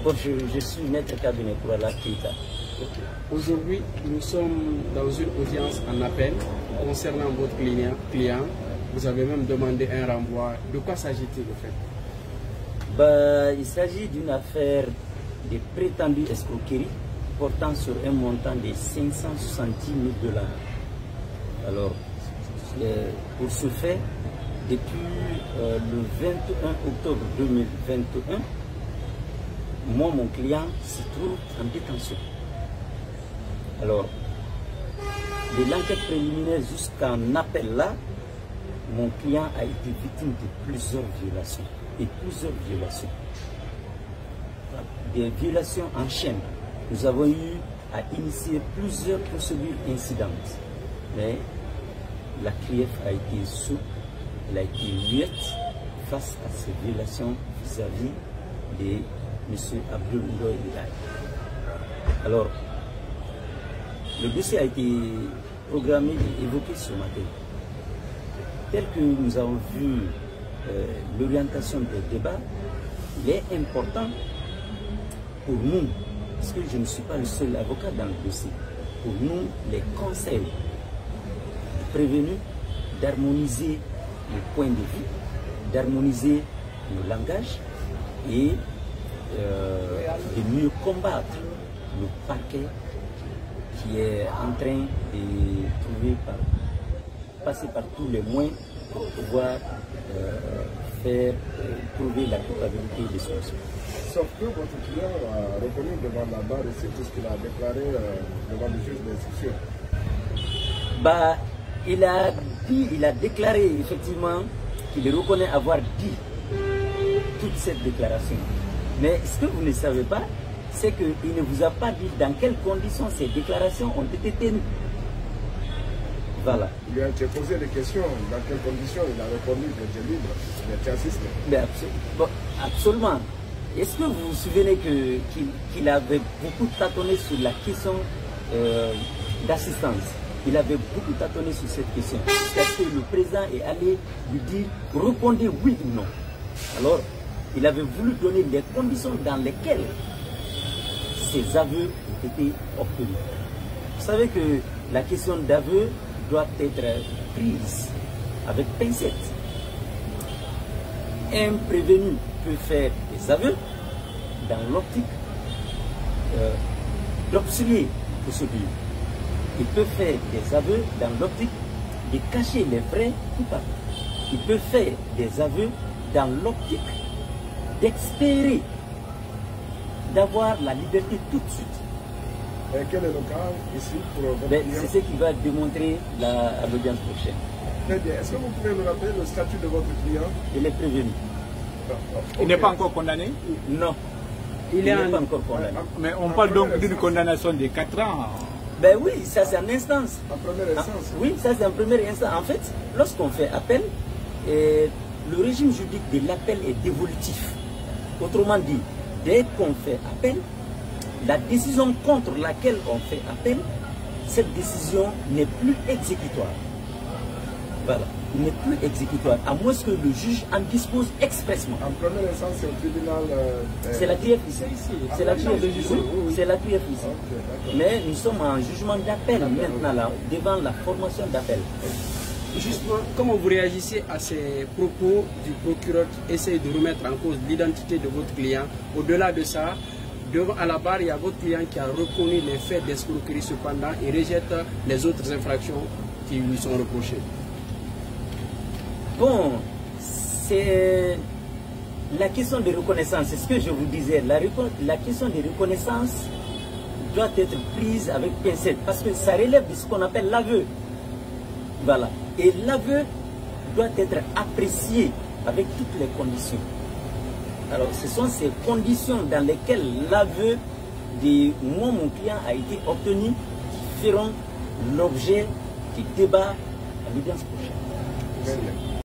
Bon, je suis maître cabinet pour la Keita. Aujourd'hui, nous sommes dans une audience en appel concernant votre client. Vous avez même demandé un renvoi. De quoi s'agit-il au fait? Il s'agit d'une affaire de prétendue escroquerie portant sur un montant de 570 000 $. Alors, pour ce fait, depuis le 21 octobre 2021, moi, mon client se trouve en détention. Alors, de l'enquête préliminaire jusqu'en appel là, mon client a été victime de plusieurs violations. Et plusieurs violations. Des violations en chaîne. Nous avons eu à initier plusieurs procédures incidentes. Mais la CRIEF a été sourde, elle a été muette face à ces violations vis-à-vis de M. Abdul Ndoye Ndiaye. Alors, le dossier a été programmé et évoqué ce matin. Tel que nous avons vu l'orientation des débats, il est important pour nous, parce que je ne suis pas le seul avocat dans le dossier, pour nous, les conseils de prévenus, d'harmoniser nos points de vue, d'harmoniser nos langages et de mieux combattre le paquet qui est en train de passer par tous les moyens pour pouvoir faire trouver la culpabilité des solutions. Sauf que votre client a reconnu devant la barre ici tout ce qu'il a déclaré devant le juge d'instruction. Il a déclaré effectivement qu'il reconnaît avoir dit toute cette déclaration. Mais ce que vous ne savez pas, c'est qu'il ne vous a pas dit dans quelles conditions ces déclarations ont été tenues. Voilà. Il a été posé des questions, dans quelles conditions il a répondu que j'étais libre, il était assisté. Absolument. Est-ce que vous vous souvenez qu'il avait beaucoup tâtonné sur la question d'assistance? Il avait beaucoup tâtonné sur cette question. Parce que le président est allé lui dire, répondez oui ou non. Alors, il avait voulu donner les conditions dans lesquelles ces aveux ont été obtenus. Vous savez que la question d'aveu doit être prise avec pincette. Un prévenu peut faire des aveux dans l'optique d'obstruer la procédure. Il peut faire des aveux dans l'optique de cacher les vrais coupables. Il peut faire des aveux dans l'optique d'espérer d'avoir la liberté tout de suite. Et quel est le cas ici pour votre client? C'est ce qui va démontrer à l'audience prochaine. Très bien. Est-ce que vous pouvez me rappeler le statut de votre client? Il est prévenu. Il n'est pas encore condamné? Non. Il n'est pas encore condamné. Mais on parle donc d'une condamnation de 4 ans. Ben oui, ça c'est en instance. En première instance? Oui, ça c'est en première instance. En fait, lorsqu'on fait appel, le régime juridique de l'appel est dévolutif. Autrement dit, dès qu'on fait appel, la décision contre laquelle on fait appel, cette décision n'est plus exécutoire. Voilà, il n'est plus exécutoire, à moins que le juge en dispose expressément. En première instance, c'est le tribunal... c'est la CRIEF ici. C'est la CRIEF ici. C'est la CRIEF ici. Mais nous sommes en jugement d'appel maintenant, là, devant la formation d'appel. Justement, comment vous réagissez à ces propos du procureur qui essaye de remettre en cause l'identité de votre client? Au-delà de ça, à la barre, il y a votre client qui a reconnu les faits d'escroquerie, cependant, il rejette les autres infractions qui lui sont reprochées. Bon, c'est la question de reconnaissance, c'est ce que je vous disais. La question de reconnaissance doit être prise avec pincette parce que ça relève de ce qu'on appelle l'aveu. Voilà. Et l'aveu doit être apprécié avec toutes les conditions. Alors, ce sont ces conditions dans lesquelles l'aveu de moi, mon client, a été obtenu qui feront l'objet du débat à l'audience prochaine. Très bien.